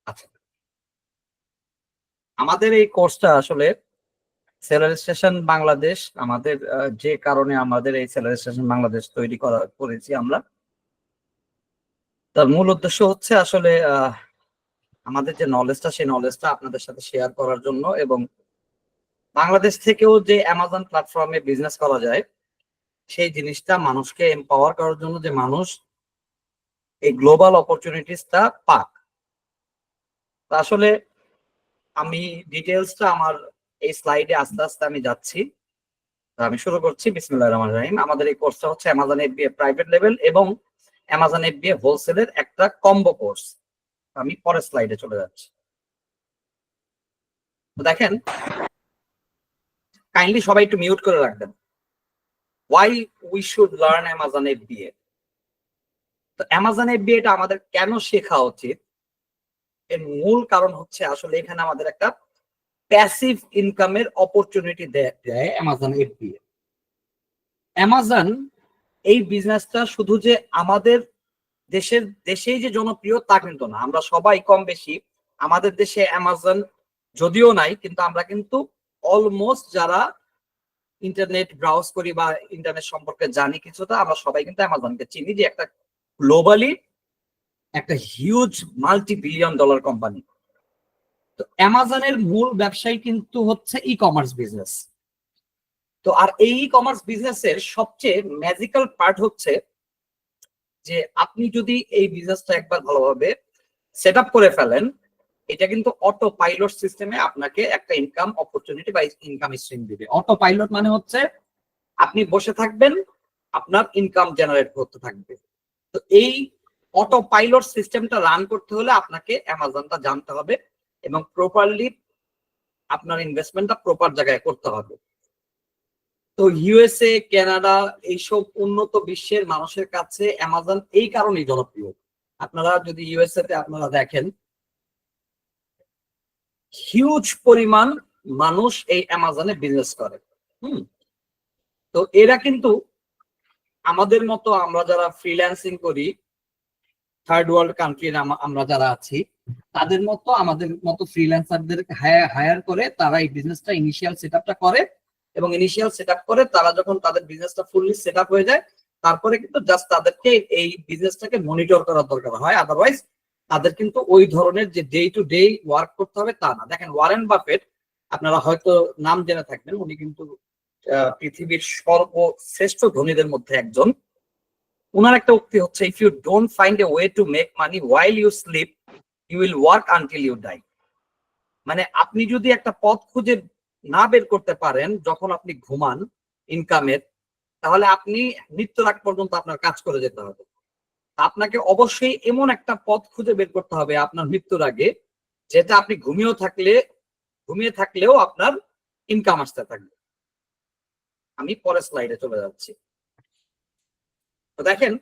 আচ্ছা, আমাদের এই কোর্সটা আসলে সেলার স্টেশন বাংলাদেশ আমাদের যে কারণে আমাদের এই সেলার স্টেশন বাংলাদেশ তৈরি করেছি আমরা। তার মূল উদ্দেশ্য হচ্ছে আসলে আমাদের যে নলেজটা সেই নলেজটা আপনাদের সাথে শেয়ার করার জন্য, এবং বাংলাদেশ থেকেও যে অ্যামাজন প্ল্যাটফর্মে বিজনেস করা যায় সেই জিনিসটা মানুষকে এম্পাওয়ার করার জন্য, যে মানুষ এই গ্লোবাল অপরচুনিটিসটা পাক। তা আসলে আমি ডিটেলসটা আমার এই স্লাইডে আস্তে আস্তে আমি যাচ্ছি। আমি শুরু করছি। বিসমিল্লাহির রহমানির রহিম। আমাদের এই কোর্সটা হচ্ছে অ্যামাজন এফবিএ প্রাইভেট লেভেল এবং অ্যামাজন এফবিএ হোলসেলের একটা কম্বো কোর্স। আমি পরের স্লাইডে চলে যাচ্ছি। তো দেখেন, কাইন্ডলি সবাই একটু মিউট করে রাখবেন। Why we should learn Amazon FBA. তো অ্যামাজন এফবিএটা আমাদের কেন শেখা উচিত, এর মূল কারণ হচ্ছে আসলে এখানে আমাদের একটা প্যাসিভ ইনকামের অপরচুনিটি দেয় অ্যামাজন এফবিএ। অ্যামাজন এই বিজনেসটা শুধু যে আমাদের দেশেই যে জনপ্রিয় তা কিন্তু না। আমরা সবাই কম বেশি আমাদের দেশে অ্যামাজন যদিও নাই, কিন্তু আমরা কিন্তু অলমোস্ট যারা ইন্টারনেট ব্রাউজ করি বা ইন্টারনেট সম্পর্কে জানি কিছুটা, আমরা সবাই কিন্তু অ্যামাজনকে চিনি, যে একটা গ্লোবালি একটা huge multi billion dollar company. তো অ্যামাজনের মূল ব্যবসায় কিন্তু হচ্ছে ই কমার্স বিজনেস। তো আর এই ই কমার্স বিজনেসের সবচেয়ে ম্যাজিক্যাল পার্ট হচ্ছে যে আপনি যদি এই বিজনেসটা একবার ভালোভাবে সেট আপ করে ফেলেন, এটা কিন্তু অটো পাইলট সিস্টেমে আপনাকে একটা ইনকাম অপরচুনিটি বা ইনকাম স্ট্রিম দিবে। অটো পাইলট মানে হচ্ছে আপনি বসে থাকবেন, আপনার ইনকাম জেনারেট করতে থাকবে। তো এই অটো পাইলট সিস্টেমটা রান করতে হলে আপনাকে অ্যামাজনটা জানতে হবে এবং প্রপারলি আপনার ইনভেস্টমেন্টটা প্রপার জায়গায় করতে হবে। তো ইউএসএ, কানাডা এইসব উন্নত বিশ্বের মানুষের কাছে অ্যামাজন এই কারণেই জনপ্রিয়। আপনারা যদি ইউএসএ তে আপনারা দেখেন, হিউজ পরিমাণ মানুষ এই অ্যামাজনে বিজনেস করে। হুম। তো এরা কিন্তু আমাদের মতো, আমরা যারা ফ্রিল্যান্সিং করি, থার্ড ওয়ার্ল্ড কান্ট্রির আমরা যারা আছি, তাদের মতো আমাদের মতো ফ্রিল্যান্সারদের হায়ার করে তারা এই বিজনেসটা ইনিশিয়াল সেটআপটা করে, এবং ইনিশিয়াল সেটআপ করে তারা যখন তাদের বিজনেসটা ফুললি সেটআপ হয়ে যায়, তারপরে কিন্তু জাস্ট তাদেরকে এই বিজনেসটাকে মনিটর করার দরকার হয়। আদারওয়াইজ তাদের কিন্তু ওই ধরনের যে ডে টু ডে ওয়ার্ক করতে হবে তা না। দেখেন, ওয়ারেন বাফেট আপনারা হয়তো নাম জেনে থাকবেন, উনি কিন্তু পৃথিবীর সর্বশ্রেষ্ঠ ধনীদের মধ্যে একজন। ওনার একটা উক্তি হচ্ছে, if you don't find a way to make money while you sleep, you will work until you die. মানে আপনি যদি একটা পথ খুঁজে না বের করতে পারেন যখন আপনি ঘুমান ইনকামের, তাহলে আপনি মৃত্যুর আগ পর্যন্ত আপনার কাজ করে যেতে হবে। আপনাকে অবশ্যই এমন একটা পথ খুঁজে বের করতে হবে আপনার মৃত্যুর আগে, যেটা আপনি ঘুমিয়ে থাকলেও আপনার ইনকাম আসতে থাকবে। আমি পরের স্লাইডে চলে যাচ্ছি। তো দেখেন,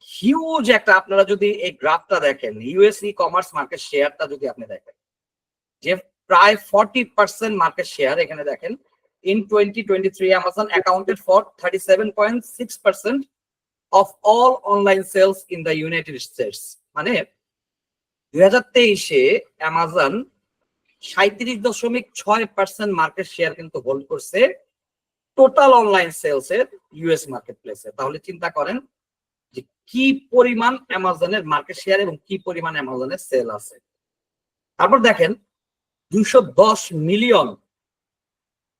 হিউজ একটা, আপনারা যদি এই গ্রাফটা দেখেন, ইউএস ই কমার্স মার্কেট শেয়ারটা যদি আপনি দেখেন, যে প্রায় 40% মার্কেট শেয়ার এখানে দেখেন। In 2023 Amazon accounted for 37.6% of all online sales in the United States। মানে 2023-এ অ্যামাজন 37.6% মার্কেট শেয়ার কিন্তু হোল্ড করছে টোটাল অনলাইন সেলস এর ইউএস মার্কেট প্লেসে। তাহলে চিন্তা করেন যে কি পরিমাণ অ্যামাজনের মার্কেট শেয়ার এবং কি পরিমাণ অ্যামাজনের সেল আছে। তারপর দেখেন 210 মিলিয়ন,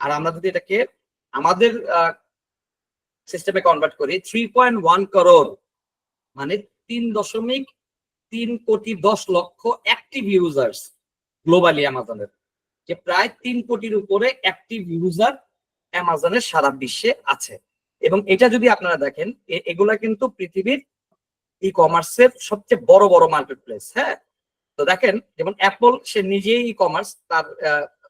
আর আমরা যদি এটাকে আমাদের সিস্টেমে কনভার্ট করি 3.1 করোড়, মানে 3.3 কোটি 10 লক্ষ অ্যাক্টিভ ইউজার্স গ্লোবালি অ্যামাজনের, যে প্রায় 3 কোটির উপরে অ্যাক্টিভ ইউজার অ্যামাজনের সারা বিশ্বে আছে। এবং এটা যদি আপনারা দেখেন, এগুলা কিন্তু পৃথিবীর ই কমার্সের সবচেয়ে বড় বড় মার্কেট প্লেস। হ্যাঁ, তো দেখেন যেমন অ্যাপল, সে নিজেই ই কমার্স, তার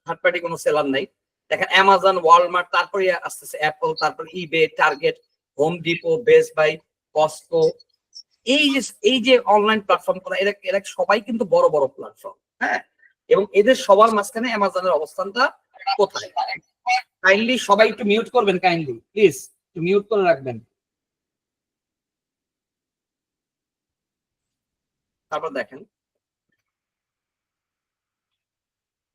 থার্ড পার্টি কোনো সেলার নাই। দেখেন অ্যামাজন, ওয়ালমার্ট, তারপরে আসতেছে অ্যাপল, তারপর eBay, Target, Home Depot, Best Buy, Costco. এই যে অনলাইন প্ল্যাটফর্ম গুলো, এরা সবাই কিন্তু বড় বড় প্ল্যাটফর্ম। হ্যাঁ, এবং এদের সবার মাঝখানে অ্যামাজনের অবস্থানটা কোথায়? কাইন্ডলি সবাই একটু মিউট করবেন, কাইন্ডলি প্লিজ একটু মিউট করে রাখবেন। তারপর দেখেন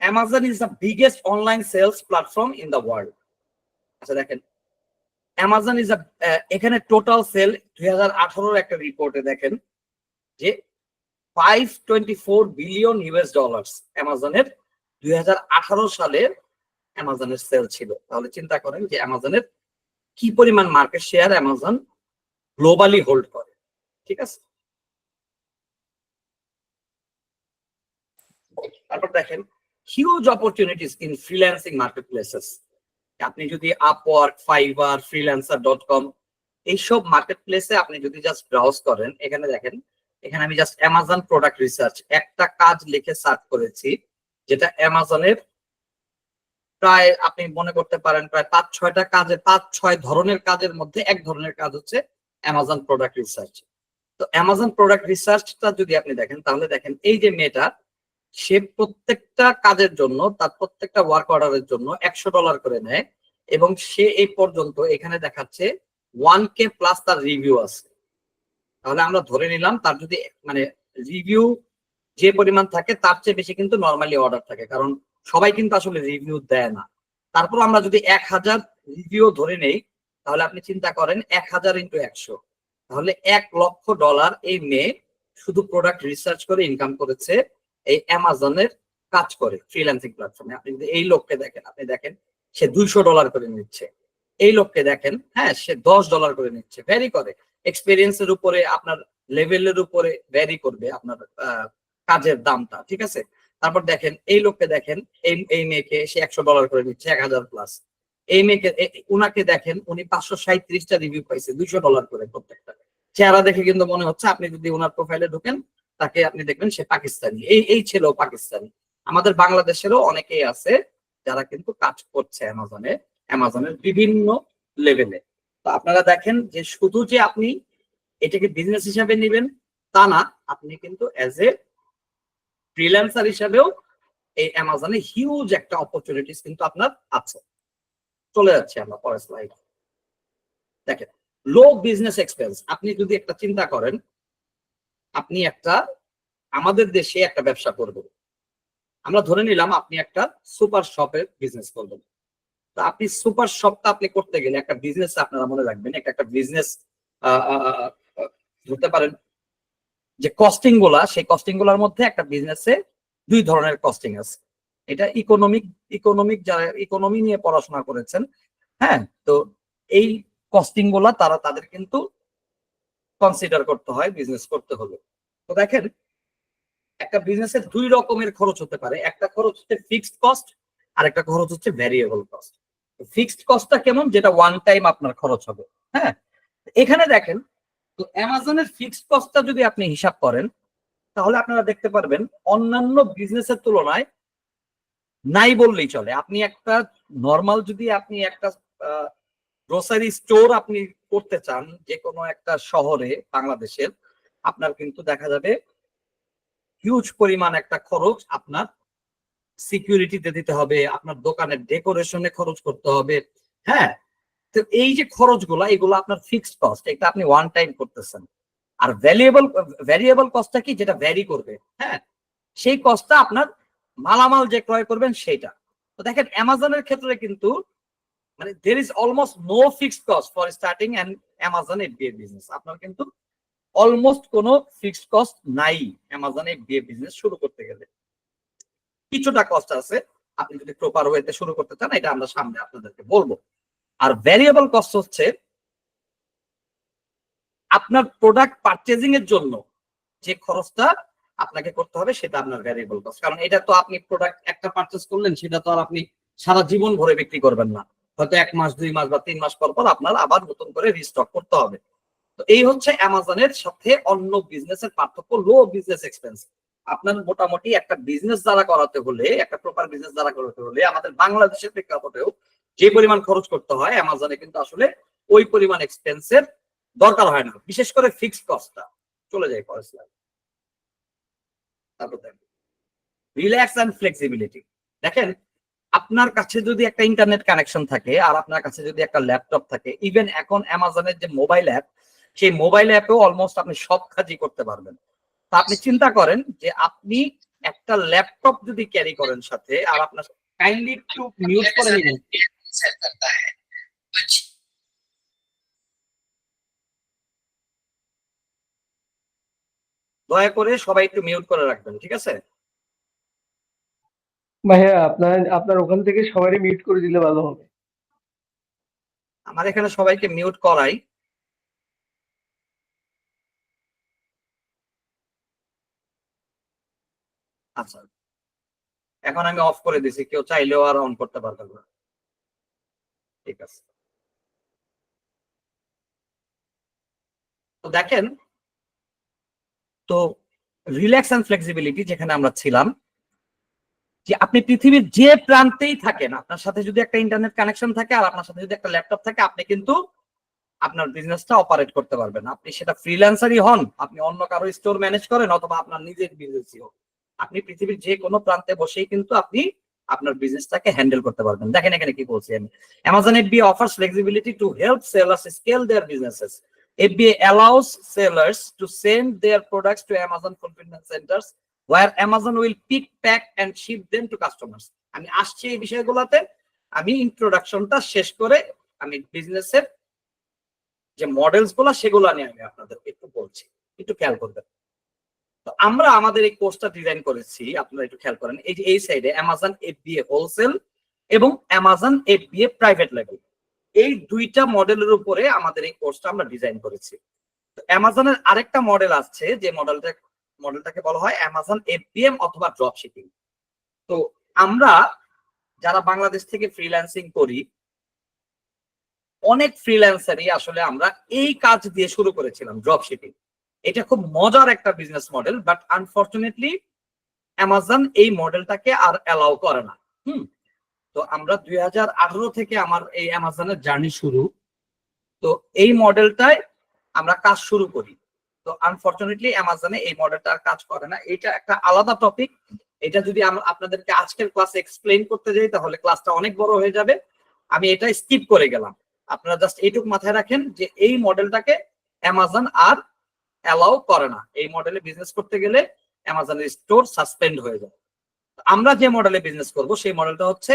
Amazon is the biggest online sales platform in the world. আচ্ছা দেখেন, অ্যামাজন ইজ এখানে টোটাল সেল 2018 একটা রিপোর্টে দেখেন যে 524 বিলিয়ন ইউএস ডলার্স অ্যামাজনের 2018 সালের অ্যামাজনের সেল ছিল। তাহলে চিন্তা করেন যে অ্যামাজনের কি পরিমাণ market share Amazon globally hold করে। ঠিক আছে, তারপর দেখেন huge opportunities in freelancing market places. আপনি যদি আপওয়ার্ক, ফাইবার, freelancer.com এইসব মার্কেট প্লেসে আপনি যদি জাস্ট ব্রাউজ করেন, এখানে দেখেন, এখানে আমি জাস্ট অ্যামাজন প্রোডাক্ট রিসার্চ একটা কাজ লিখে সার্চ করেছি, যেটা অ্যামাজনের প্রায় আপনি মনে করতে পারেন প্রায় 5-6টা কাজের 5-6 ধরনের কাজের মধ্যে এক ধরনের কাজ হচ্ছে অ্যামাজন প্রোডাক্ট রিসার্চ। তো অ্যামাজন প্রোডাক্ট রিসার্চটা যদি আপনি দেখেন, তাহলে দেখেন এই যে মেয়েটা, সে প্রত্যেকটা কাজের জন্য, তার প্রত্যেকটা ওয়ার্ক অর্ডারের জন্য $100 করে নেয়, এবং সে এই পর্যন্ত এখানে দেখাচ্ছে 1K প্লাস তার রিভিউ আছে। তাহলে আমরা ধরে নিলাম তার যদি মানে রিভিউ যে পরিমাণ থাকে তার চেয়ে বেশি কিন্তু নর্মালি অর্ডার থাকে, কারণ সবাই কিন্তু আসলে রিভিউ দেয় না। তারপর আমরা যদি 1000 রিভিউ ধরে নেই, তাহলে আপনি চিন্তা করেন 1000 × 100, তাহলে $1,00,000 এই মেয়ে শুধু প্রোডাক্ট রিসার্চ করে ইনকাম করেছে এই অ্যামাজনের কাজ করে ফ্রিল্যান্সিং প্ল্যাটফর্মে। আপনি যদি এই লোককে দেখেন, আপনি দেখেন সে $200 করে নিচ্ছে, এই লোককে দেখেন হ্যাঁ সে $10 করে নিচ্ছে। ভ্যারি করে, এক্সপেরিয়েন্সের উপরে, আপনার লেভেলের উপরে ভ্যারি করবে আপনার কাজের দামটা। ঠিক আছে, তারপর দেখেন এই লোককে দেখেন, এই মেয়েকে সে $100 করে নিচ্ছে, 1000 প্লাস। এই মেয়েকে, উনাকে দেখেন, উনি 537টা রিভিউ পাইছে, $200 করে প্রত্যেকটা। চেহারা দেখে কিন্তু মনে হচ্ছে, আপনি যদি ওনার প্রোফাইলে ঢোকেন তাকে আপনি দেখবেন সে পাকিস্তানি, এই ছেলেও পাকিস্তানি। আমাদের বাংলাদেশেরও অনেকেই আছে যারা কিন্তু কাজ করছে অ্যামাজনের বিভিন্ন লেভেলে। তো আপনারা দেখেন যে শুধু যে আপনি এটাকে বিজনেস হিসাবে নেবেন তা না, আপনি কিন্তু অ্যাজ এ ফ্রিল্যান্সার হিসাবেও এই অ্যামাজনে হিউজ একটা অপরচুনিটিস কিন্তু আপনার আছে। চলে যাচ্ছে আমরা পরের স্লাইড। দেখেন লো বিজনেস এক্সপেন্স। আপনি যদি একটা চিন্তা করেন, আপনি একটা আমাদের দেশে একটা ব্যবসা করবেন, আমরা ধরে নিলাম আপনি একটা সুপার শপের বিজনেস করবেন। তো আপনি সুপার শপটা আপনি করতে গেলে একটা বিজনেস, আপনারা মনে রাখবেন একটা বিজনেস ধরতে পারেন যে কস্টিং গুলা, সেই কস্টিং গুলার মধ্যে একটা বিজনেসে 2 ধরনের কস্টিং আছে। এটা ইকোনমিক যারা ইকোনমি নিয়ে পড়াশোনা করেছেন, হ্যাঁ, তো এই কস্টিং গুলা তাদের কিন্তু কনসিডার করতে হয় বিজনেস করতে হলে। তো দেখেন একটা বিজনেসের 2 রকমের খরচ হতে পারে, একটা খরচ হচ্ছে ফিক্সড কস্ট আর একটা খরচ হচ্ছে ভ্যারিয়েবল কস্ট। ফিক্সড কস্টটা কেমন, যেটা ওয়ান টাইম আপনার খরচ হবে। হ্যাঁ, এখানে দেখেন, তো অ্যামাজনের ফিক্সড কস্টটা যদি আপনি হিসাব করেন, তাহলে আপনারা দেখতে পারবেন অন্যান্য বিজনেসের তুলনায় নাই বললেই চলে। আপনি একটা নর্মাল, যদি আপনি একটা গ্রোসারি স্টোর আপনি করতে চান যে কোনো একটা শহরে বাংলাদেশের, আপনার কিন্তু দেখা যাবে হিউজ পরিমাণ একটা খরচ আপনার সিকিউরিটিতে দিতে হবে, আপনার দোকানের ডেকোরেশনে খরচ করতে হবে। হ্যাঁ, তো এই যে খরচগুলা, এগুলো আপনার ফিক্সড কস্ট, এটা আপনি ওয়ান টাইম করতেছেন। আর ভ্যারিয়েবল কস্টটা কি, যেটা ভ্যারি করবে। হ্যাঁ, সেই কস্টটা আপনার মালামাল যে ক্রয় করবেন সেইটা। তো দেখেন অ্যামাজনের ক্ষেত্রে কিন্তু মানে there is almost no fixed cost for starting an Amazon FBA business. আপনার কিন্তু অলমোস্ট কোনো ফিক্সড কস্ট নাই অ্যামাজন FBA বিজনেস শুরু করতে গেলে। কিছুটা কস্ট আছে, আপনি যদি প্রপার ওয়েতে শুরু করতে চান, এটা আমরা সামনে আপনাদেরকে বলবো। আর ভ্যারিয়েবল কস্ট হচ্ছে আপনার প্রোডাক্ট পারচেজিং এর জন্য যে খরচটা আপনাকে করতে হবে, সেটা আপনার ভ্যারিয়েবল কস্ট। কারণ এটা তো আপনি প্রোডাক্ট একটা পারচেজ করলেন, সেটা তো আর আপনি সারা জীবন ভরে বিক্রি করবেন না, হয়তো 1 মাস 2 মাস বা 3 মাস পর পর আপনার আবার নতুন করে রিস্টক করতে হবে। তো এই হচ্ছে অ্যামাজনের সাথে অন্য বিজনেসের পার্থক্য, লো বিজনেস এক্সপেন্স। আপনার মোটামুটি একটা বিজনেস দ্বারা করাতে হলে, একটা প্রপার বিজনেস দ্বারা করাতে হলে আমাদের বাংলাদেশের প্রেক্ষাপটেও যে পরিমাণ খরচ করতে হয়, অ্যামাজনে কিন্তু আসলে ওই পরিমাণ এক্সপেন্সের দরকার হয় না, বিশেষ করে ফিক্সড কস্টটা। চলে যায় পরের স্লাইড। তারপর দেখেন রিল্যাক্স এন্ড ফ্লেক্সিবিলিটি। দেখেন আপনার কাছে যদি একটা ইন্টারনেট কানেকশন থাকে আর আপনার কাছে যদি একটা ল্যাপটপ থাকে, ইভেন এখন অ্যামাজনের যে মোবাইল অ্যাপ, সেই মোবাইল অ্যাপেও অলমোস্ট আপনি সব কাজই করতে পারবেন। তা আপনি চিন্তা করেন যে আপনি একটা ল্যাপটপ যদি ক্যারি করেন সাথে, আর আপনার কাইন্ডলি একটু মিউট করে নিবেন। দয়া করে সবাই একটু মিউট করে রাখবেন, ঠিক আছে? ভাইয়া আপনার আপনার ওখান থেকে সবারই মিউট করে দিলে ভালো হবে। আমার এখানে সবাইকে মিউট করাই। আচ্ছা, এখন আমি অফ করে দিছি, কেউ চাইলেও আর অন করতে পারবে না। ঠিক আছে, তো দেখেন, তো রিল্যাক্স এন্ড ফ্লেক্সিবিলিটি যেখানে আমরা ছিলাম, যে আপনি পৃথিবীর যে প্রান্তেই থাকেন, আপনার সাথে যদি একটা ইন্টারনেট কানেকশন থাকে আর আপনার সাথে যদি একটা ল্যাপটপ থাকে, আপনি কিন্তু আপনার বিজনেসটা অপারেট করতে পারবেন। আপনি সেটা ফ্রিল্যান্সারই হন, আপনি অন্য কারো স্টোর ম্যানেজ করেন, অথবা আপনার নিজের বিজনেসই হোক, আপনি পৃথিবীর যে কোনো প্রান্তে বসেই কিন্তু আপনি আপনার বিজনেসটাকে হ্যান্ডেল করতে পারবেন। দেখেন এখানে কি বলছি আমি, Amazon FBA offers flexibility to help sellers scale their businesses. FBA allows sellers to send their products to Amazon fulfillment centers where Amazon will pick, pack and ship them to customers. আমি আসছি এই বিষয়গুলোতে, আমি ইন্ট্রোডাকশনটা শেষ করে আমি বিজনেসের যে মডেলস গুলো সেগুলো নিয়ে আমি আপনাদের একটু বলছি, একটু খেয়াল করবেন। তো আমরা আমাদের এই কোর্সটা ডিজাইন করেছি, আপনারা একটু খেয়াল করেন, এই যে এই সাইডে Amazon FBA হোলসেল এবং Amazon FBA প্রাইভেট লেভেল, এই দুইটা মডেলের উপরে আমাদের এই কোর্সটা আমরা ডিজাইন করেছি। তো অ্যামাজনের আরেকটা মডেল আছে, যে মডেলটাকে বলা হয় Amazon FBM অথবা ড্রপ শিপিং। তো আমরা যারা বাংলাদেশ থেকে ফ্রিল্যান্সিং করি, অনেক ফ্রিল্যান্সারই আসলে আমরা এই কাজ দিয়ে শুরু করেছিলাম, ড্রপ শিপিং। এটা খুব মজার একটা business model, but unfortunately Amazon এই মডেলটাকে আর অ্যালাউ করে না। তো আমরা 2018 থেকে আমার এই অ্যামাজনের জার্নি শুরু। তো এই মডেলটায় আমরা কাজ শুরু করি। তো আনফরচুনেটলি অ্যামাজনে এই মডেলটা কাজ করে না। এটা একটা আলাদা টপিক, এটা যদি আমরা আপনাদেরকে আজকের ক্লাসে এক্সপ্লেইন করতে যাই তাহলে ক্লাসটা অনেক বড় হয়ে যাবে। আমি এটা স্কিপ করে গেলাম। আপনারা জাস্ট এইটুকু মাথায় রাখেন যে এই মডেলটাকে অ্যামাজন আর অ্যালাউ করে না। এই মডেলে বিজনেস করতে গেলে অ্যামাজনের স্টোর সাসপেন্ড হয়ে যায়। আমরা যে মডেলে বিজনেস করব সেই মডেলটা হচ্ছে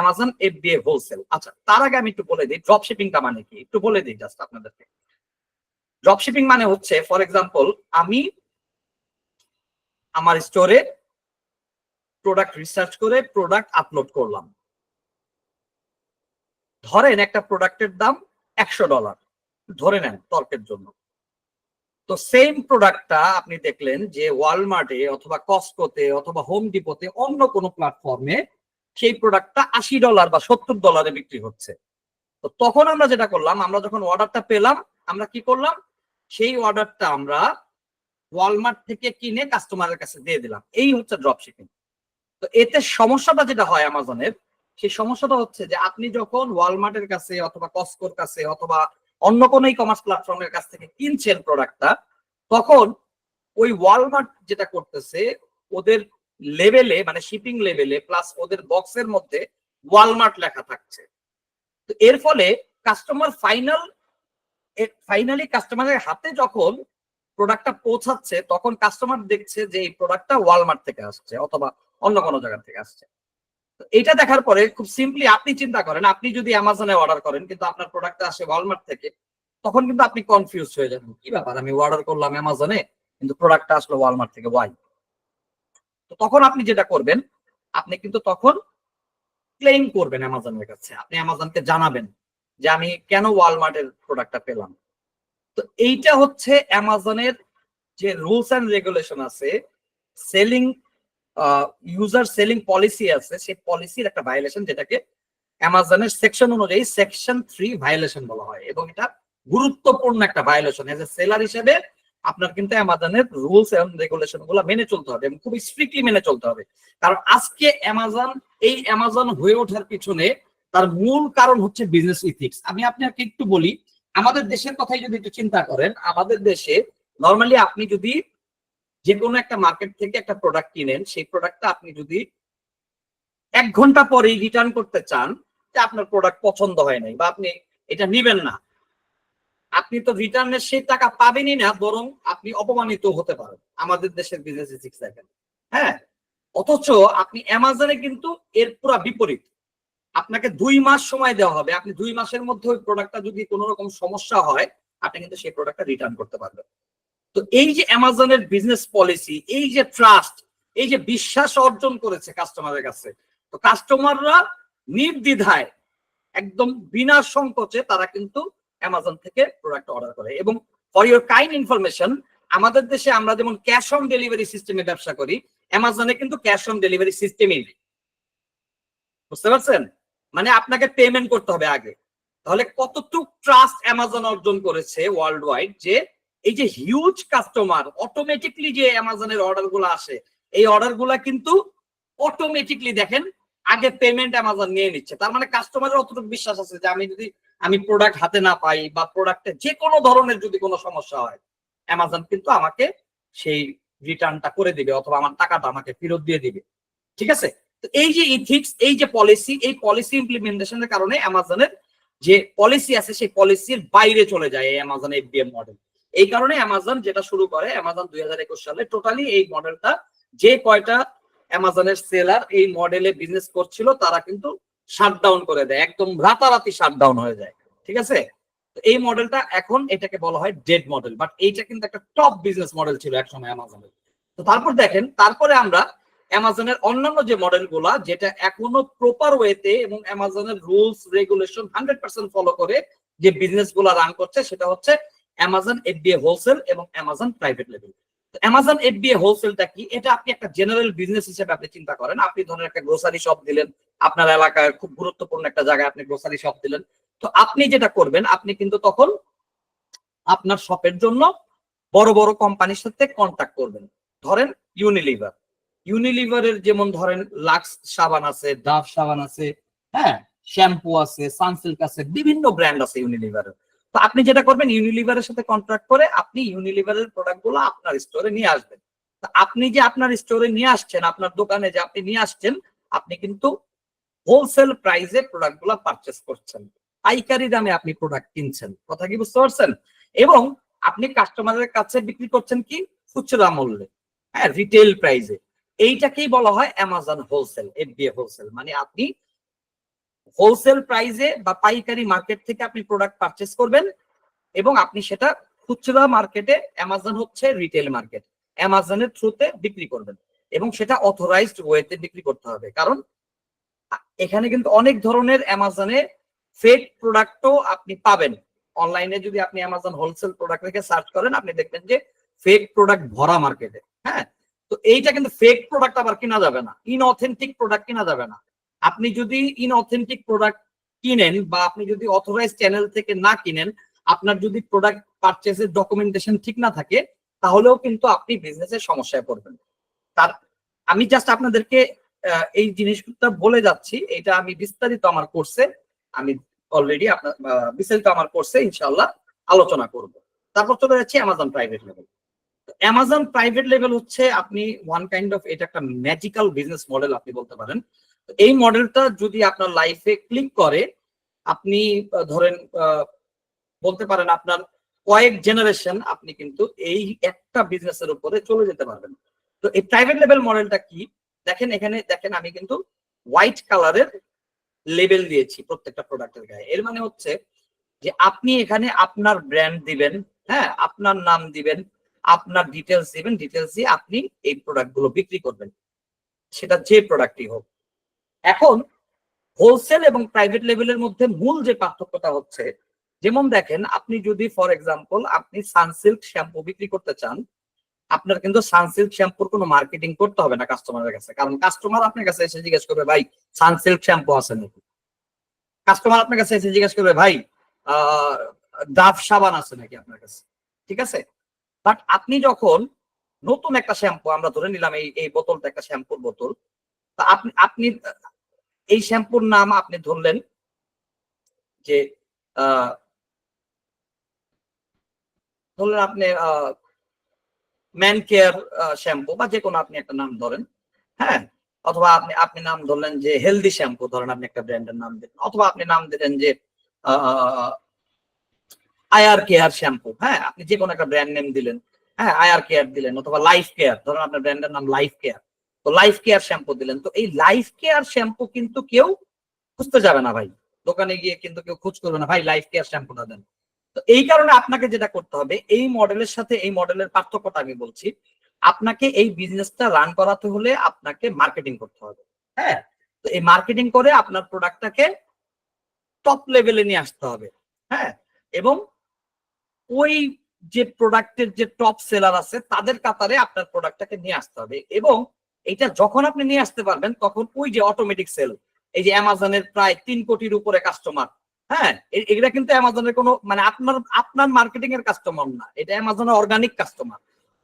Amazon FBA হোলসেল। আচ্ছা, তার আগে আমি একটু বলে দিই ড্রপ শিপিংটা মানে কি, একটু বলে দিই জাস্ট আপনাদেরকে। ড্রপ শিপিং মানে হচ্ছে, ফর এক্সাম্পল, আমি আমার স্টোরে প্রোডাক্ট রিসার্চ করে প্রোডাক্ট আপলোড করলাম। ধরেন একটা প্রোডাক্টের দাম $100, ধরে নেন তর্কের জন্য। তো সেম প্রোডাক্টটা আপনি দেখলেন যে ওয়ালমার্টে অথবা কস্টকোতে অথবা হোম ডিপোতে অন্য কোনো প্ল্যাটফর্মে সেই প্রোডাক্টটা $80 বা $70 বিক্রি হচ্ছে। তো তখন আমরা যেটা করলাম, আমরা যখন অর্ডারটা পেলাম, আমরা কি করলাম, সেই অর্ডারটা আমরা ওয়ালমার্ট থেকে কিনে কাস্টমারের কাছে দিয়ে দিলাম। এই হচ্ছে ড্রপ শিপিং। তো এতে সমস্যাটা যেটা হয় অ্যামাজনের, সেই সমস্যাটা হচ্ছে যে আপনি যখন ওয়ালমার্টের কাছে অথবা কস্টকোর কাছে অথবা অন্য কোনো ই কমার্স প্ল্যাটফর্মের কাছ থেকে কিনছেন প্রোডাক্টটা, তখন ওই ওয়ালমার্ট যেটা করতেছে, ওদের লেভেলে মানে শিপিং লেভেলে প্লাস ওদের বক্সের মধ্যে ওয়ালমার্ট লেখা থাকছে। তো এর ফলে কাস্টমার ফাইনালি কাস্টমারের হাতে যখন প্রোডাক্টটা পৌঁছাচ্ছে, তখন কাস্টমার দেখছে যে এই প্রোডাক্টটা ওয়ালমার্ট থেকে আসছে অথবা অন্য কোনো জায়গা থেকে আসছে। এটা দেখার পরে খুব সিম্পলি আপনি চিন্তা করেন, আপনি যদি অ্যামাজনে অর্ডার করেন কিন্তু আপনার প্রোডাক্টটা আসে ওয়ালমার্ট থেকে, তখন কিন্তু আপনি কনফিউজ হয়ে যাবেন, কি ব্যাপার, আমি অর্ডার করলাম অ্যামাজনে কিন্তু প্রোডাক্টটা আসলো ওয়ালমার্ট থেকে, ওয়াই? তো তখন আপনি যেটা করবেন, আপনি কিন্তু তখন ক্লেম করবেন অ্যামাজনের কাছে, আপনি অ্যামাজনকে জানাবেন যে আমি কেন ওয়ালমার্টের প্রোডাক্টটা পেলাম। তো এইটা হচ্ছে অ্যামাজনের যে রুলস এন্ড রেগুলেশন আছে, সেলিং ইউজার সেলিং পলিসি আছে, সেই পলিসির একটা ভায়োলেশন, যেটাকে অ্যামাজনের সেকশন অনুযায়ী সেকশন 3 ভায়োলেশন বলা হয়। এবং এটা গুরুত্বপূর্ণ একটা ভায়োলেশন। এজ এ সেলার হিসেবে আপনার কিন্তু অ্যামাজনের রুলস এন্ড রেগুলেশন গুলো মেনে চলতে হবে এবং খুব স্ট্রিক্টলি মেনে চলতে হবে। কারণ আজকে অ্যামাজন হয়ে ওঠার পিছনে তার মূল কারণ হচ্ছে বিজনেস ইথিক্স। আমি আপনাকে একটু বলি, আমাদের দেশের কথাই যদি একটু চিন্তা করেন, আমাদের দেশে নর্মালি আপনি যদি যে কোনো একটা মার্কেট থেকে একটা প্রোডাক্ট কিনেন, সেই প্রোডাক্টটা আপনি যদি 1 ঘন্টা পরেই রিটার্ন করতে চান যে আপনার প্রোডাক্ট পছন্দ হয় নাই বা আপনি এটা নিবেন না, আপনি তো রিটার্নের সেই টাকা পাবেনই না, বরং আপনি অপমানিত হতে পারেন। আমাদের দেশের বিজনেস ইথিক্স দেখেন। হ্যাঁ, অথচ আপনি অ্যামাজনে কিন্তু এর পুরো বিপরীত। আপনাকে 2 মাস সময় দেওয়া হবে, আপনি 2 মাসের মধ্যে ওই প্রোডাক্টটা যদি কোনো রকম সমস্যা হয় আপনি কিন্তু সেই প্রোডাক্টটা রিটার্ন করতে পারবেন। তো এই যে অ্যামাজনের বিজনেস পলিসি, এই যে ট্রাস্ট, এই যে বিশ্বাস অর্জন করেছে কাস্টমারের কাছে, তো কাস্টমাররা নির্দ্বিধায় একদম বিনা সংকোচে তারা কিন্তু অ্যামাজন থেকে প্রোডাক্ট অর্ডার করে। এবং ফর ইউর কাইন্ড ইনফরমেশন, আমাদের দেশে আমরা যেমন ক্যাশ অন ডেলিভারি সিস্টেমে ব্যবসা করি, অ্যামাজনে কিন্তু ক্যাশ অন ডেলিভারি সিস্টেমই নেই। বুঝতে পারছেন? মানে আপনাকে পেমেন্ট করতে হবে আগে। তাহলে কতটুক ট্রাস্ট অ্যামাজন অর্জন করেছে ওয়ার্ল্ড ওয়াইড, যে এই যে হিউজ কাস্টমার অটোমেটিকলি যে অ্যামাজনের অর্ডার গুলো আসে, এই অর্ডার গুলা কিন্তু অটোমেটিকলি দেখেন আগে পেমেন্ট অ্যামাজন নিয়ে নিচ্ছে। তার মানে কাস্টমারের অতটুকু বিশ্বাস আছে যে আমি প্রোডাক্ট হাতে না পাই বা প্রোডাক্টে যে কোনো ধরনের যদি কোনো সমস্যা হয়, অ্যামাজন কিন্তু আমাকে সেই রিটার্নটা করে দিবে অথবা আমার টাকাটা আমাকে ফেরত দিয়ে দিবে। ঠিক আছে? তো এই যে ইথিক্স, এই যে পলিসি, এই পলিসি ইমপ্লিমেন্টেশনের কারণে অ্যামাজনের যে পলিসি আছে সেই পলিসির বাইরে চলে যায় এই অ্যামাজন এফবিএম মডেল। এই কারণে অ্যামাজন যেটা শুরু করে, অ্যামাজন 2021 সালে টোটালি এই মডেলটা, যে কয়টা অ্যামাজনের সেলার এই মডেলে বিজনেস করছিল তারা কিন্তু শাটডাউন করে দেয়, একদম রাতারাতি শাটডাউন হয়ে যায়। ঠিক আছে? এই মডেলটা এখন এটাকে বলা হয় ডেড মডেল, বাট এইটা কিন্তু একটা টপ বিজনেস মডেল ছিল একসময় অ্যামাজনের। তো তারপর দেখেন, তারপরে আমরা অ্যামাজনের অন্যান্য যে মডেলগুলা যেটা এখনো প্রপার ওয়েতে এবং অ্যামাজনের রুলস রেগুলেশন 100% ফলো করে যে বিজনেস গুলা রান করছে, সেটা হচ্ছে অ্যামাজন এফবিএ হোলসেল এবং অ্যামাজন প্রাইভেট লেভেল। অ্যামাজন এফবিএ হোলসেলটা কি? এটা আপনি একটা জেনারেল বিজনেস হিসেবে আপনি চিন্তা করেন। আপনি ধরেন একটা গ্রোসারি শপ দিলেন, আপনার এলাকায় খুব গুরুত্বপূর্ণ একটা জায়গায় আপনি গ্রোসারি শপ দিলেন। তো আপনি যেটা করবেন, আপনি কিন্তু তখন আপনার শপের জন্য বড় বড় কোম্পানির সাথে কন্ট্যাক্ট করবেন। ধরেন ইউনিলিভারের যেমন ধরেন লাক্স সাবান আছে, ডাভ সাবান আছে, হ্যাঁ, শ্যাম্পু আছে, সানসিল্ক আছে, বিভিন্ন ব্র্যান্ড আছে ইউনিলিভারের। তো আপনি যেটা করবেন, ইউনিলিভারের সাথে কন্ট্রাক্ট করে আপনি ইউনিলিভারের প্রোডাক্ট গুলো আপনার স্টোরে নিয়ে আসবেন। আপনি যে আপনার স্টোরে নিয়ে আসছেন, আপনার দোকানে যে আপনি নিয়ে আসছেন, আপনি কিন্তু হোলসেল প্রাইসে প্রোডাক্ট গুলো পারচেস করছেন, পাইকারি দামে আপনি প্রোডাক্ট কিনছেন। কথা কি বুঝতে পারছেন? এবং আপনি কাস্টমারের কাছে বিক্রি করছেন কি খুচরা মূল্যে, হ্যাঁ, রিটেল প্রাইসে। এইটাকেই বলা হয় অ্যামাজন হোলসেল, এফবিএ হোলসেল। মানে আপনি হোলসেল প্রাইসে বা পাইকারি মার্কেট থেকে আপনি প্রোডাক্ট পারচেস করবেন এবং আপনি সেটা খুচরা মার্কেটে, অ্যামাজন হচ্ছে রিটেল মার্কেট, অ্যামাজনের থ্রুতে বিক্রি করবেন এবং সেটা অথরাইজড ওয়েতে বিক্রি করতে হবে। কারণ এখানে কিন্তু অনেক ধরনের অ্যামাজনে ফেক প্রোডাক্টও আপনি পাবেন। অনলাইনে যদি আপনি অ্যামাজন হোলসেল প্রোডাক্ট রেখে সার্চ করেন, আপনি দেখবেন যে ফেক প্রোডাক্ট ভরা মার্কেটে। হ্যাঁ, তো এইটা কিন্তু ফেক প্রোডাক্ট আবার কিনা যাবে না, ইনঅথেন্টিক প্রোডাক্ট কিনা যাবে না। আপনি যদি ইনঅথেন্টিক প্রোডাক্ট কিনেন বা আপনি যদি অথরাইজ চ্যানেল থেকে না কিনেন, আপনার যদি প্রোডাক্ট পারচেজের ডকুমেন্টেশন ঠিক না থাকে, তাহলেও কিন্তু আপনি বিজনেসের সমস্যায় পড়বেন। তার আমি জাস্ট আপনাদেরকে এই জিনিসটা বলে যাচ্ছি, এটা আমি বিস্তারিত আমার কোর্সে, আমি অলরেডি আপনার বিস্তারিত আমার কোর্সে ইনশাআল্লাহ আলোচনা করব। তারপর চলে যাচ্ছি অ্যামাজন প্রাইভেট লেভেল। অ্যামাজন প্রাইভেট লেভেল হচ্ছে আপনি ওয়ান কাইন্ড অফ, এটা একটা ম্যাজিক্যাল বিজনেস মডেল আপনি বলতে পারেন। এই মডেলটা যদি আপনার লাইফে ক্লিক করে, আপনি ধরেন বলতে পারেন আপনার কয়েক জেনারেশন আপনি কিন্তু এই একটা বিজনেসের উপরে চলে যেতে পারবেন। তো এই প্রাইভেট লেভেল মডেলটা কি? দেখেন এখানে, দেখেন আমি কিন্তু হোয়াইট কালারের লেবেল দিয়েছি প্রত্যেকটা প্রোডাক্টের গায়ে। এর মানে হচ্ছে যে আপনি এখানে আপনার ব্র্যান্ড দিবেন, হ্যাঁ, আপনার নাম দিবেন, আপনার ডিটেলস দিবেন, ডিটেলস দিয়ে আপনি এই প্রোডাক্ট গুলো বিক্রি করবেন, সেটা যে প্রোডাক্টই হোক। এখন হোলসেল এবং প্রাইভেট লেভেলের মধ্যে মূল যে পার্থক্যটা হচ্ছে, যেমন দেখেন আপনি যদি ফর এক্সাম্পল আপনি সানসিল্ক শ্যাম্পু বিক্রি করতে চান, আপনার কিন্তু সানসিল্ক শ্যাম্পুর কোনো মার্কেটিং করতে হবে না কাস্টমারের কাছে। কারণ কাস্টমার আপনার কাছে এসে জিজ্ঞেস করবে, ভাই সানসিল্ক শ্যাম্পু আছে নাকি? কাস্টমার আপনার কাছে এসে জিজ্ঞেস করবে, ভাই ডাভ সাবান আছে নাকি আপনার কাছে? ঠিক আছে? বাট আপনি যখন নতুন একটা শ্যাম্পু, আমরা ধরে নিলাম এই বোতলটা একটা শ্যাম্পুর বোতল, তা আপনি আপনি এই শ্যাম্পুর নাম আপনি ধরলেন যে ধরলেন আপনি ম্যান কেয়ার শ্যাম্পু বা যে কোনো আপনি একটা নাম ধরেন, হ্যাঁ, অথবা আপনি আপনি নাম ধরলেন যে হেলদি শ্যাম্পু, ধরেন আপনি একটা ব্র্যান্ডের নাম দিলেন, অথবা আপনি নাম দিলেন যে আয়ার কেয়ার শ্যাম্পু, হ্যাঁ, আপনি যে কোনো একটা ব্র্যান্ড নেম দিলেন, হ্যাঁ, আয়ার কেয়ার দিলেন, অথবা লাইফ কেয়ার, ধরেন আপনার ব্র্যান্ডের নাম লাইফ কেয়ার। তো লাইফ কেয়ার শ্যাম্পু দিলেন, তো এই লাইফ কেয়ার শ্যাম্পু কিন্তু কেউ খুঁজতে যাবে না ভাই, দোকানে গিয়ে কিন্তু কেউ খোঁজ করবে না ভাই লাইফ কেয়ার শ্যাম্পুটা দেন। তো এই কারণে আপনাকে যেটা করতে হবে, এই মডেলের সাথে এই মডেলের পার্থক্যটা আমি বলছি, আপনাকে এই বিজনেসটা রান করাতে হলে আপনাকে মার্কেটিং করতে হবে। হ্যাঁ, তো এই মার্কেটিং করে আপনার প্রোডাক্টটাকে টপ লেভেলে নিয়ে আসতে হবে। হ্যাঁ, এবং ওই যে প্রোডাক্টের যে টপ সেলার আছে তাদের কাতারে আপনার প্রোডাক্টটাকে নিয়ে আসতে হবে, এবং এটা যখন আপনি নিয়ে আসতে পারবেন তখন ওই যে অটোমেটিক সেল, এই যে অ্যামাজনের প্রায় 3 কোটির উপরে কাস্টমার, হ্যাঁ এগুলা কিন্তু অ্যামাজনের কোনো মানে আপনার মার্কেটিং এর কাস্টমার না, এটা অ্যামাজনের অর্গানিক কাস্টমার।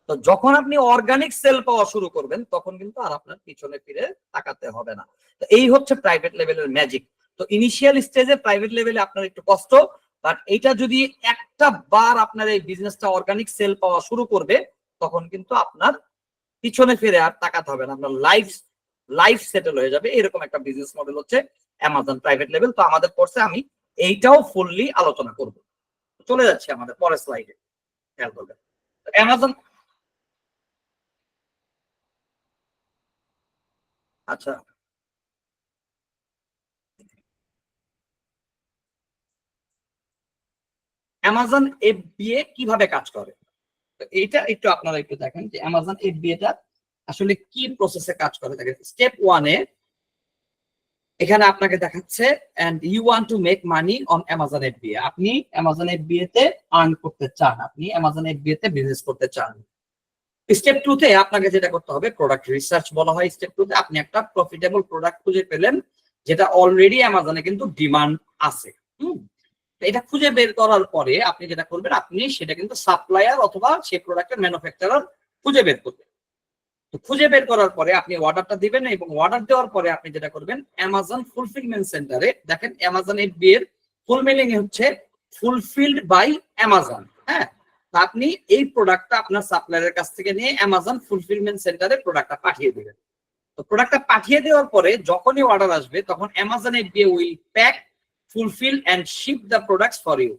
তো যখন আপনি অর্গানিক সেল পাওয়া শুরু করবেন তখন কিন্তু আর আপনার পিছনে ফিরে তাকাতে হবে না। তো এই হচ্ছে প্রাইভেট লেভেলের ম্যাজিক। তো ইনিশিয়াল স্টেজে প্রাইভেট লেভেলে আপনার একটু কষ্ট, বাট এটা যদি একটা বার আপনার এই বিজনেসটা অর্গানিক সেল পাওয়া শুরু করবে তখন কিন্তু আপনার পিছনে ফিরে আর তাকাতে হবে না, আপনার লাইফ সেটেল হয়ে যাবে। এরকম একটা বিজনেস মডেল হচ্ছে অ্যামাজন প্রাইভেট লেভেল। তো আমাদের কোর্সে আমি এইটাও ফুললি আলোচনা করব। চলে যাচ্ছে আমাদের পরের স্লাইডে, খেয়াল করবেন অ্যামাজন। আচ্ছা, অ্যামাজন এফবিএ কিভাবে কাজ করে, এইটা একটু আপনারা একটু দেখেন যে অ্যামাজন এফবিএটা আসলে কি প্রসেসে কাজ করে। দেখেন স্টেপ 1 এ এখানে আপনাকে দেখাচ্ছে and you want to make money on Amazon FBA, আপনি অ্যামাজন এফবিএ তে আর্ন করতে চান, আপনি অ্যামাজন এফবিএ তে বিজনেস করতে চান। স্টেপ 2 তে আপনাকে যেটা করতে হবে প্রোডাক্ট রিসার্চ বলা হয়। স্টেপ 2 তে আপনি একটা প্রফিটেবল প্রোডাক্ট খুঁজে পেলেন যেটা অলরেডি অ্যামাজনে কিন্তু ডিমান্ড আছে। এটা খুঁজে বের করার পরে আপনি যেটা করবেন, আপনি সেটা কিন্তু সাপ্লায়ার অথবা সেই প্রোডাক্টের ম্যানুফ্যাকচারার খুঁজে বের করবেন। তো খুঁজে বের করার পরে আপনি অর্ডারটা দিবেন, এবং অর্ডার দেওয়ার পরে আপনি যেটা করবেন অ্যামাজন ফুলফিলমেন্ট সেন্টারে, দেখেন অ্যামাজন এফবি এর ফুল মিনিং হচ্ছে ফুলফিলড বাই অ্যামাজন। হ্যাঁ, আপনি এই প্রোডাক্টটা আপনার সাপ্লায়ারের কাছ থেকে নিয়ে অ্যামাজন ফুলফিলমেন্ট সেন্টারে প্রোডাক্টটা পাঠিয়ে দিবেন। তো প্রোডাক্টটা পাঠিয়ে দেওয়ার পরে যখনই অর্ডার আসবে তখন Amazon FB will pack, fulfill and ship the products for you.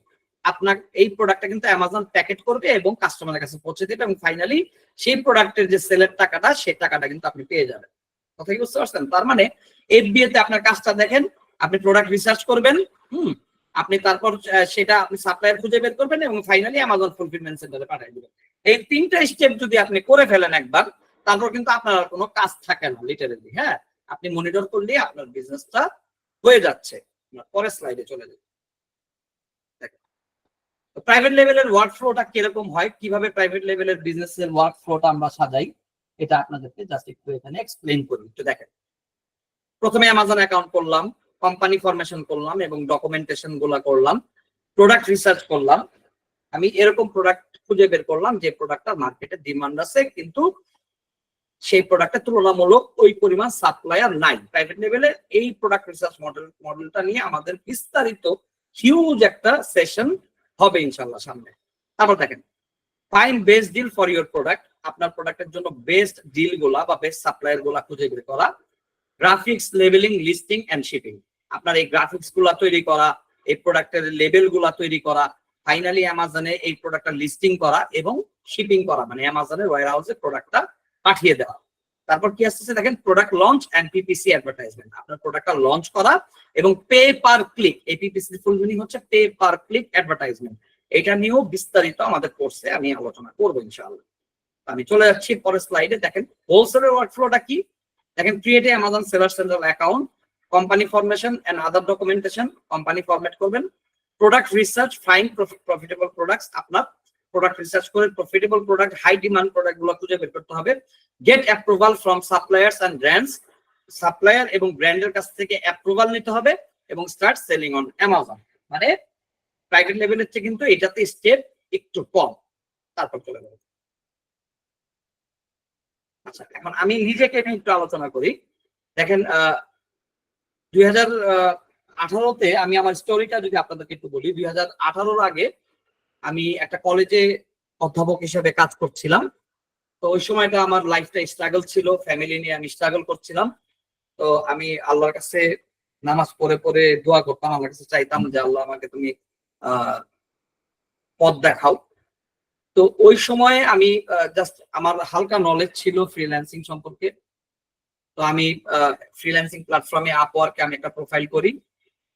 আপনার এই প্রোডাক্টটা কিন্তু অ্যামাজন প্যাকেট করবে এবং কাস্টমারের কাছে পৌঁছে দেবে, এবং ফাইনালি সেই প্রোডাক্টের যে সেলের টাকাটা সেই টাকাটা কিন্তু আপনি পেয়ে যাবেন। কথা কি বুঝতে পারছেন? তার মানে এফবিএ তে আপনার কাজটা দেখেন, আপনি প্রোডাক্ট রিসার্চ করবেন, আপনি তারপর সেটা আপনি সাপ্লায়ার খুঁজে বের করবেন এবং ফাইনালি অ্যামাজন ফুলফিলমেন্ট সেন্টারে পাঠিয়ে দিবেন। এই 3টা স্টেপ যদি আপনি করে ফেলেন একবার, তারপর কিন্তু আপনার আর কোনো কাজ থাকে না লিটারেলি। হ্যাঁ, আপনি মনিটর করলে আপনার বিজনেসটা হয়ে যাচ্ছে। পরের স্লাইডে চলে যাই। প্রাইভেট লেভেলের ওয়ার্ক ফ্লোটা কিরকম হয়, কিভাবে প্রাইভেট লেভেলের বিজনেসের ওয়ার্ক ফ্লোটা আমরা সাজাই, এটা আপনাদেরকে জাস্ট একটু এখানে এক্সপ্লেইন করি। একটু দেখেন, প্রথমে অ্যামাজন অ্যাকাউন্ট করলাম, কোম্পানি ফরমেশন করলাম এবং ডকুমেন্টেশন গুলা করলাম, প্রোডাক্ট রিসার্চ করলাম। আমি এরকম প্রোডাক্ট খুঁজে বের করলাম যে প্রোডাক্টটা মার্কেটে ডিমান্ড আছে, কিন্তু সেই প্রোডাক্টের তুলনামূলক ওই পরিমাণ সাপ্লায়ার নাই। প্রাইভেট লেভেলে এই প্রোডাক্ট রিসার্চ মডেলটা নিয়ে আমাদের বিস্তারিত হিউজ একটা সেশন হবে ইনশাআল্লাহ সামনে। তারপর দেখেন find best deal for your product, আপনার প্রোডাক্টের জন্য বেস্ট ডিল গুলা বা বেস্ট সাপ্লায়ার গুলা খুঁজে বের করা। Graphics, labeling, listing and shipping, আপনার এই গ্রাফিক্স গুলা তৈরি করা, এই প্রোডাক্টের লেবেল গুলা তৈরি করা, ফাইনালি অ্যামাজনে এই প্রোডাক্টটা লিস্টিং করা এবং শিপিং করা, মানে অ্যামাজনের ওয়্যার হাউসে প্রোডাক্টটা পাঠিয়ে দেওয়া। তারপর কি আসছে দেখেন product launch and PPC advertisement, আপনার প্রোডাক্টটা লঞ্চ করা এবং পে পার ক্লিক, এই পিপিসি ফুল মিনিং হচ্ছে পে পার ক্লিক অ্যাডভার্টাইজমেন্ট। এটা নিয়েও বিস্তারিত আমাদের কোর্সে আমি আলোচনা করবো ইনশাআল্লাহ। আমি চলে যাচ্ছি পরের স্লাইডে। দেখেন হোলসেলের ওয়ার্কফ্লোটা কি, দেখেন create a Amazon seller central account, company formation and other documentation, company format করবেন, product research, find profitable products, আপনার প্রোডাক্ট রিসার্চ করে profitable product, high demand product গুলো খুঁজে বের করতে হবে। Get approval from suppliers and brands, supplier এবং ব্র্যান্ডের কাছ থেকে অ্যাপ্রুভাল নিতে হবে এবং স্টার্ট সেলিং অন অ্যামাজন। মানে প্রাইভেট লেভেলের চেয়ে কিন্তু এটাতে স্টেপ একটু কম। তারপর চলে যাবে। আচ্ছা, এখন আমি নিজেকে নিয়ে একটু আলোচনা করি। দেখেন 2018-তে আমি আমার স্টোরিটা যদি আপনাদেরকে একটু বলি, 2018-র আগে আমি একটা কলেজে অধ্যাপক হিসেবে কাজ করছিলাম। তো ওই সময়টা আমার লাইফটা স্ট্রাগল ছিল, ফ্যামিলি নিয়ে আমি স্ট্রাগল করছিলাম। তো আমি আল্লাহর কাছে নামাজ পড়ে পড়ে দোয়া করতাম, আল্লাহর কাছে চাইতাম যে আল্লাহ আমাকে তুমি পথ দেখাও। তো ওই সময়ে আমি জাস্ট আমার হালকা নলেজ ছিল ফ্রিল্যান্সিং সম্পর্কে, তো আমি ফ্রিল্যান্সিং প্ল্যাটফর্মে আপওয়ার্কে আমি একটা প্রোফাইল করি।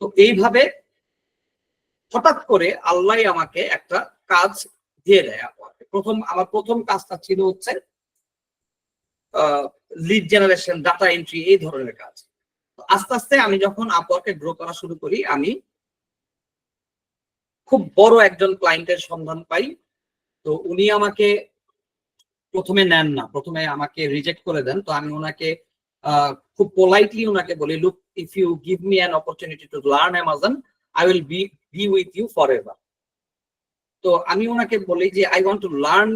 তো এইভাবে হঠাৎ করে আল্লাহ আমাকে একটা কাজ দিয়ে দেয় আপওয়ার্কে। আমার প্রথম কাজটা ছিল হচ্ছে লিড জেনারেশন, ডাটা এন্ট্রি, এই ধরনের কাজ। আস্তে আস্তে আমি যখন আপওয়ার্কে গ্রো করা শুরু করি, আমি খুব বড় একজন ক্লায়েন্টের সন্ধান পাই। তো উনি আমাকে প্রথমে নেন না, প্রথমে আমাকে রিজেক্ট করে দেন। তো আমি ওনাকে খুব পোলাইটলি ওনাকে বলি, look, if you give me an opportunity to learn Amazon, I will be with you forever. তো আমি ওনাকে বলি যে I want to learn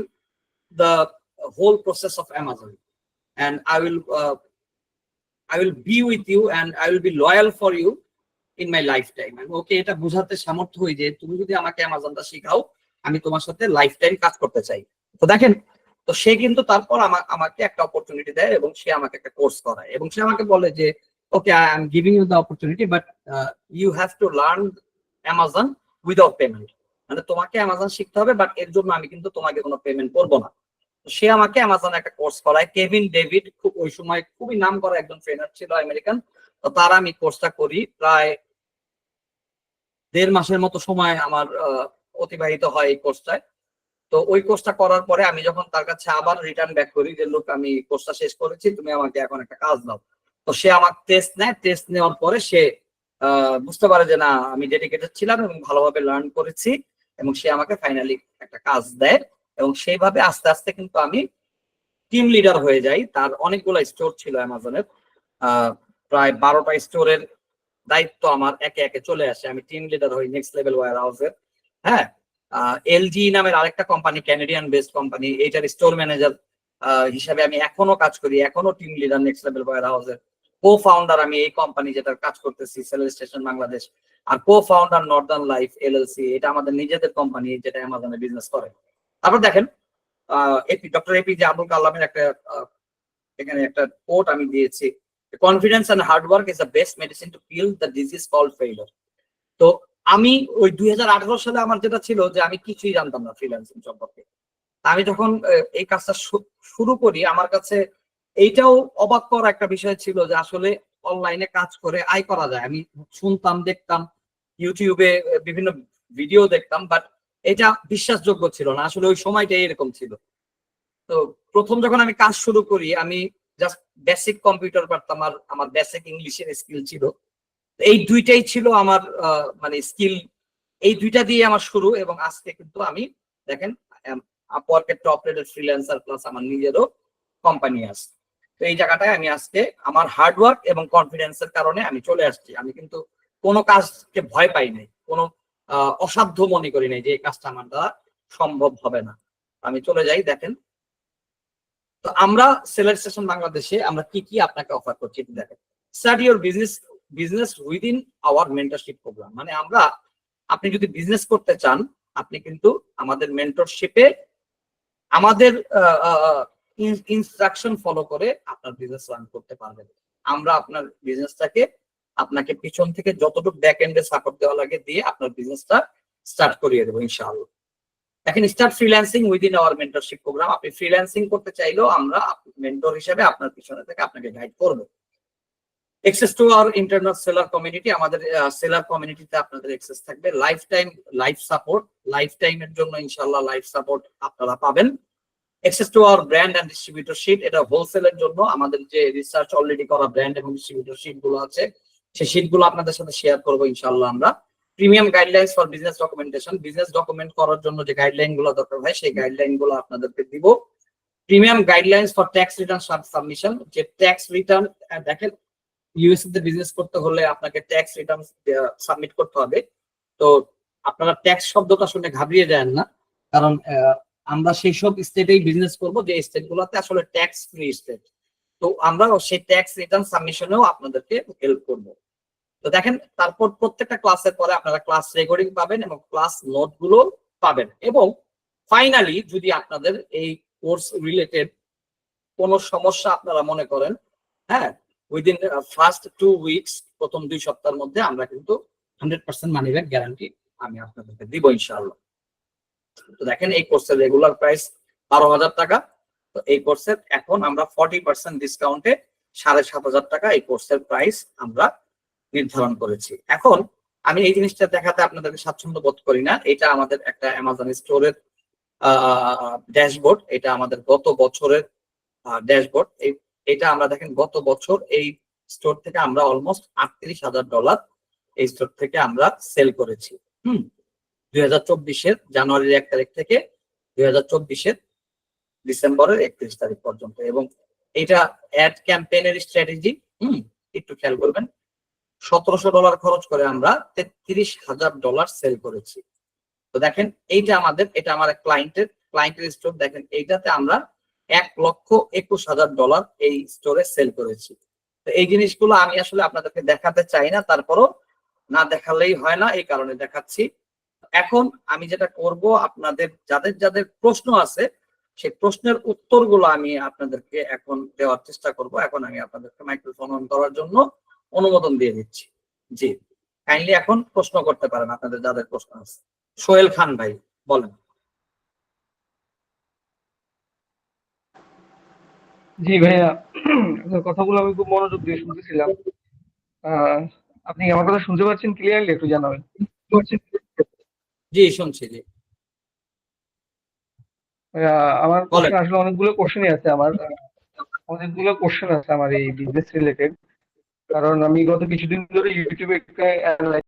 the whole process of Amazon and I will be with you and I will be loyal for you in my lifetime. আমি ওকে এটা বোঝাতে সামর্থ্য হই যে তুমি যদি আমাকে অ্যামাজনটা শেখাও, আমি তোমার সাথে লাইফ টাইম কাজ করতে চাই। তো দেখেন, তো সে কিন্তু তারপর আমাকে একটা অপরচুনিটি দেয় এবং সে আমাকে একটা কোর্স করায় এবং সে আমাকে বলে যে okay, I am giving you the opportunity, but you have to learn Amazon without payment. মানে তোমাকে অ্যামাজন শিখতে হবে, বাট এর জন্য আমি কিন্তু তোমাকে কোনো পেমেন্ট করবো না। সে আমাকে অ্যামাজনে একটা কোর্স করায়। কেভিন ডেভিড খুব ওই সময় খুবই নাম করা একজন ট্রেনার ছিল, আমেরিকান। তো তার আমি কোর্সটা করি, প্রায় 1.5 মাসের মতো সময় আমার অতিবাহিত হয় এই কোর্সটায়। তো ওই কোর্সটা করার পরে আমি যখন তার কাছে আবার রিটার্ন ব্যাক করি যে লোক, আমি কোর্সটা শেষ করেছি, তুমি আমাকে এখন একটা কাজ দাও। তো সে আমার টেস্ট নেয়, টেস্ট নেওয়ার পরে সে বুঝতে পারে যে না, আমি ডেডিকেটেড ছিলাম এবং ভালোভাবে লার্ন করেছি, এবং সে আমাকে ফাইনালি একটা কাজ দেয়। এবং সেইভাবে আস্তে আস্তে কিন্তু আমি টিম লিডার হয়ে যাই। তার অনেকগুলো স্টোর ছিল অ্যামাজনের, প্রায় 12টা স্টোরের দায়িত্ব আমার একে একে চলে আসে। আমি টিম লিডার হই নেক্সট লেভেল ওয়্যার হাউসের। হ্যাঁ, এলজি নামের আরেকটা কোম্পানি, ক্যানাডিয়ান বেসড কোম্পানি, এইটার স্টোর ম্যানেজার হিসাবে আমি এখনো কাজ করি, এখনো টিম লিডার নেক্সট লেভেল ওয়্যার হাউসের। কো ফাউন্ডার আমি এই কোম্পানি যেটার কাজ করতেছি, সেলের স্টেশন বাংলাদেশ। আর co founder northern life LLC, এটা আমাদের নিজেদের কোম্পানি যেটা অ্যামাজনে বিজনেস করে। তারপর দেখেন, ডক্টর এপিজে আব্দুল কালামের একটা এখানে একটা কোট আমি দিয়েছি, confidence and hard work is the best medicine to kill the disease called failure. তো আমি ওই 2018 সালে আমার যেটা ছিল যে আমি কিছুই জানতাম না ফ্রিল্যান্সিং সম্পর্কে। আমি যখন এই কাজটা শুরু করি, আমার কাছে এইটাও অবাক করা একটা বিষয় ছিল যে আসলে অনলাইনে কাজ করে আয় করা যায়। আমি শুনতাম, দেখতাম, ইউটিউবে বিভিন্ন ভিডিও দেখতাম, বাট এটা বিশ্বাসযোগ্য ছিল না। আসলে ওই সময়টা এরকম ছিল। তো প্রথম যখন আমি কাজ শুরু করি, আমি জাস্ট বেসিক কম্পিউটার পারতাম, আর আমার বেসিক ইংলিশের স্কিল ছিল। এই দুইটাই ছিল আমার মানে স্কিল, এই দুইটা দিয়ে আমার শুরু। এবং আজকে কিন্তু আমি দেখেন আপওয়ার্কের টপ রেটেড ফ্রিল্যান্সার, প্লাস আমার নিজেরও কোম্পানি আছে। তো এই জায়গাটায় আমি আজকে আমার হার্ডওয়ার্ক এবং কনফিডেন্সের কারণে আমি চলে আসছি। আমি কিন্তু কোনো কাজকে ভয় পাই নাই, কোনো অসাধ্য মনে করি নাই যে এই কাজটা আমার দ্বারা সম্ভব হবে না। আমি চলে যাই। দেখেন, তো আমরা সেলার স্টেশন বাংলাদেশে আমরা কি কি আপনাকে অফার করছি দেখেন। Start your business within our mentorship program. মানে আমরা, আপনি যদি বিজনেস করতে চান, আপনি কিন্তু আমাদের মেন্টরশিপে আমাদের ইনস্ট্রাকশন ফলো করে আপনার বিজনেস রান করতে পারবেন। আমরা আপনার বিজনেসটাকে আপনাকে পিছন থেকে যতটুকু ব্যাক এন্ডে সাপোর্ট দেওয়া লাগে দিয়ে আপনার বিজনেসটা স্টার্ট করিয়ে দেবো ইনশাআল্লাহ। দেখেন, start freelancing within our mentorship program. আপনি ফ্রিল্যান্সিং করতে চাইলেও আমরা মেন্টর হিসেবে আপনার পিছনে থেকে আপনাকে গাইড করব। Access to our internal seller community, আমাদের সেলার কমিউনিটিতে আপনাদের অ্যাক্সেস থাকবে। Lifetime life support, life টাইমের জন্য ইনশাআল্লাহ লাইফ সাপোর্ট আপনারা পাবেন। Access to our brand and distributor sheet, এটা হোলসেলের জন্য আমাদের যে রিসার্চ অলরেডি করা ব্র্যান্ড এবং ডিস্ট্রিবিউটর শিট গুলো আছে, সেই শিট গুলো আপনাদের সাথে শেয়ার করবো ইনশাআল্লাহ আমরা। Premium guidelines for business documentation, business document করার জন্য যে গাইডলাইন গুলো দরকার হয় সেই গাইডলাইন গুলো আপনাদেরকে দিব। Premium guidelines for tax return submission, যে ট্যাক্স রিটার্ন, দেখেন ইউএসএ তে বিজনেস করতে হলে আপনাকে ট্যাক্স রিটার্ন সাবমিট করতে হবে। তো আপনারা ট্যাক্স শব্দটা শুনে ঘাবড়িয়ে যান না, কারণ আমরা সেই সব স্টেটেই বিজনেস করব যে স্টেট গুলোতে আসলে ট্যাক্স ফ্রি স্টেট। তো আমরা সেই ট্যাক্স রিটার্ন সাবমিশনেও আপনাদেরকে হেল্প করব। তো দেখেন, তারপর প্রত্যেকটা ক্লাসের পরে আপনারা ক্লাস রেকর্ডিং পাবেন এবং ক্লাস নোট গুলো পাবেন। এবং ফাইনালি যদি আপনাদের এই কোর্স রিলেটেড কোনো সমস্যা আপনারা মনে করেন, হ্যাঁ, উইদিন ফার্স্ট 2 উইকস, প্রথম 2 সপ্তাহের মধ্যে আমরা কিন্তু 100% মানি ব্যাক গ্যারান্টি আমি আপনাদেরকে দিব ইনশাআল্লাহ। তো দেখেন, এই কোর্সের রেগুলার প্রাইস 12,000 টাকা। তো এই কোর্সের এখন আমরা 40% ডিসকাউন্টে 7,500 টাকা এই কোর্সের প্রাইস আমরা নির্ধারণ করেছি। এখন আমি এই জিনিসটা দেখাতে আপনাদেরকে স্বাচ্ছন্দ্য বোধ করি না। এটা আমাদের একটা অ্যামাজন স্টোরের ড্যাশবোর্ড। এটা আমাদের গত বছরের ড্যাশবোর্ড। এটা আমরা দেখেন গত বছর এই স্টোর থেকে আমরা অলমোস্ট $38,000 এই স্টোর থেকে আমরা সেল করেছি। 2024-এর জানুয়ারির 1 তারিখ থেকে 2024-এর ডিসেম্বরের 31 তারিখ পর্যন্ত। এবং এটা অ্যাড ক্যাম্পেইনের স্ট্র্যাটেজি। একটু খেয়াল করবেন, $1,700 খরচ করে আমরা $33,000 সেল করেছি। তো দেখেন এটা আমার ক্লায়েন্টের স্টোর। দেখেন এইটাতে আমরা $1,21,000 এই স্টোরে সেল করেছি। তো এই জিনিসগুলো আমি আসলে আপনাদেরকে দেখাতে চাই না, তারপরও না দেখালেই হয় না, এই কারণে দেখাচ্ছি। এখন আমি যেটা করব, আপনাদের যাদের প্রশ্ন আছে সেই প্রশ্নের উত্তরগুলো আমি আপনাদেরকে এখন দেওয়ার চেষ্টা করব। এখন আমি আপনাদেরকে মাইক্রোফোন অন করার জন্য অনুমোদন দিয়ে দিচ্ছি। জি, কাইন্ডলি এখন প্রশ্ন করতে পারেন আপনাদের যাদের প্রশ্ন আছে। সোহেল খান ভাই বলেন। জি ভাইয়া, আপনার কথাগুলো আমি খুব মনোযোগ দিয়ে শুনতেছিলাম। আপনি কি আমার কথা শুনতে পাচ্ছেন ক্লিয়ারলি? একটু জানাবেন। জি শুনছি। জি আমার বলেন। কোশ্চেন আসলে অনেকগুলো কোশ্চেনই আছে আমার। অনেকগুলো কোশ্চেন আছে আমার এই বিজনেস রিলেটেড। কারণ আমি গত কিছুদিন ধরে ইউটিউবে একটা